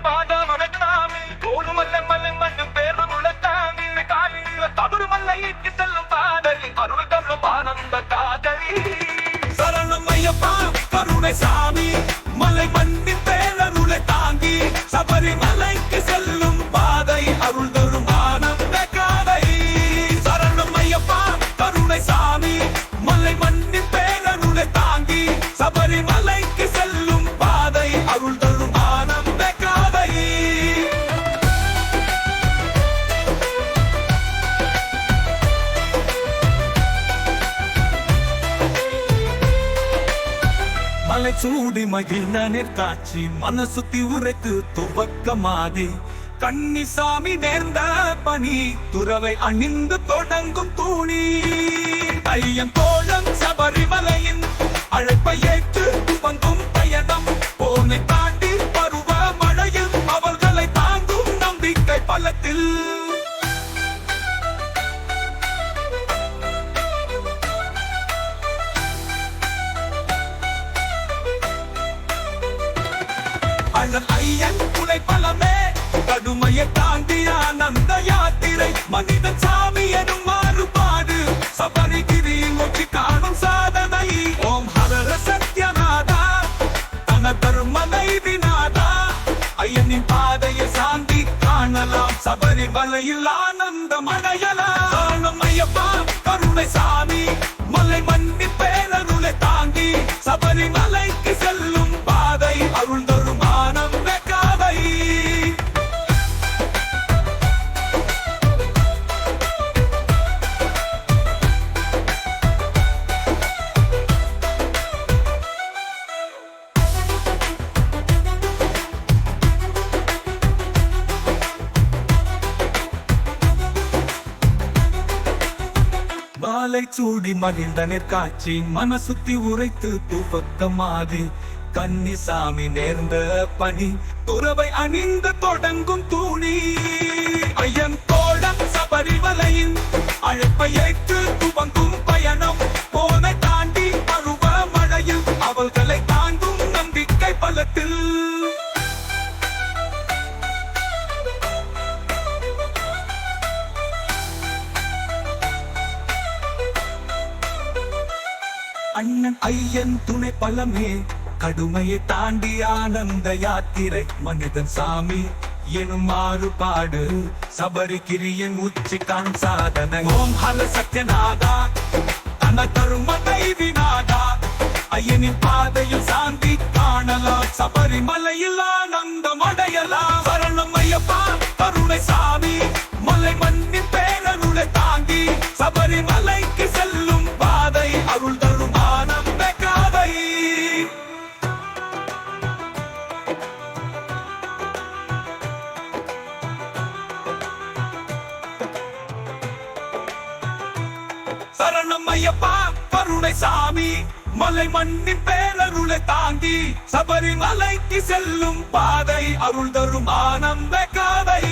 பாதமனத்தாமி தோடு மல்ல மல்ல மண்ணும் பேரு முழத்தாமி காலில தவறு மல்ல ஈட்டி செல்லும் பாதலி அருள் தரும் ஆனந்த காதலி சரணம் ஐயப்பா கருணை சாமி மலை மண்ணி பேரருளை தாங்கி சபரிமலைக்கு செல்லும் பாதை அருள் தரும் ஆனந்த காதலி சரணம் ஐயப்பா கருணை சாமி மலை மண்ணி பேரருளை தாங்கி சபரிமலைக்கு செல்லும் பாதை அருள் தரும் ஆனந்த காதலி மலை சூடி மகிழ்ந்த காட்சி மனசுத்தி உரைத்து துவக்கமாதி கன்னிசாமி நேர்ந்த பணி துறவை அணிந்து தொடங்கும் தூணி ஐயன் தோழம் சபரிமலையின் அழைப்பை ஏற்று துவங்கும் பயணம் போனை தாண்டி பருவ மழையில் அவர்களை தாங்கும் நம்பிக்கை பலத்தில் அண்ணன் ஐயன் துணை பலமே கடுமையை தாண்டி ஆனந்த யாத்திரை மனிதன் சாமி எனும் மாறுபாடு சபரிகிரியின் ஒற்றி காணும் சாதனை ஓம் ஹர சத்யநாதா தன தர்மனை விநாதா ஐயனின் பாதையை சாந்தி காணலாம் சபரிமலையில் ஆனந்தம் அடையலாம் சரணம் ஐயப்பா கருணை சாமி மலை மண்ணி பேரருளை தாங்கி சபரிமலைக்கு செல்லும் பாதை அருள் தரும் ஆனந்த காதை மாலை சூடி மகிழ்ந்த காட்சி மனசுத்தி உரைத்து துவக்கமாதி கன்னிசாமி நேர்ந்த பணி துறவை அணிந்து தொடங்கும் தூணி ஐயன் தோழம் சபரிமலையின் அழைப்பை ஏற்று துவங்கும் பயணம் போனை தாண்டி பருவ மழையில் அவர்களை தாங்கும் நம்பிக்கை பலத்தில் அண்ணன் ஐயன் துணை பலமே கடுமையை தாண்டி ஆனந்த யாத்திரை மனிதன் சாமி எனும் மாறுபாடு சபரிகிரியின் உச்சி கான் சாதனை ஓம் ஹர சத்யநாதா தன தருமனை விநாதா ஐயனின் பாதையில் சாந்தி காணலாம் சபரிமலையில் ஆனந்தம் அடையலாம் சரணம் ஐயப்பா கருணை சாமி மலை மண்ணின் பேரருளை தாங்கி சபரிமலைக்கு செல்லும் பாதை அருள் தரும் ஆனந்த காதை சரணம் ஐயப்பா கருணை சாமி மலை மண்ணின் பேரருளை தாங்கி சபரிமலைக்கு செல்லும் பாதை அருள் தரும் ஆனந்த காதை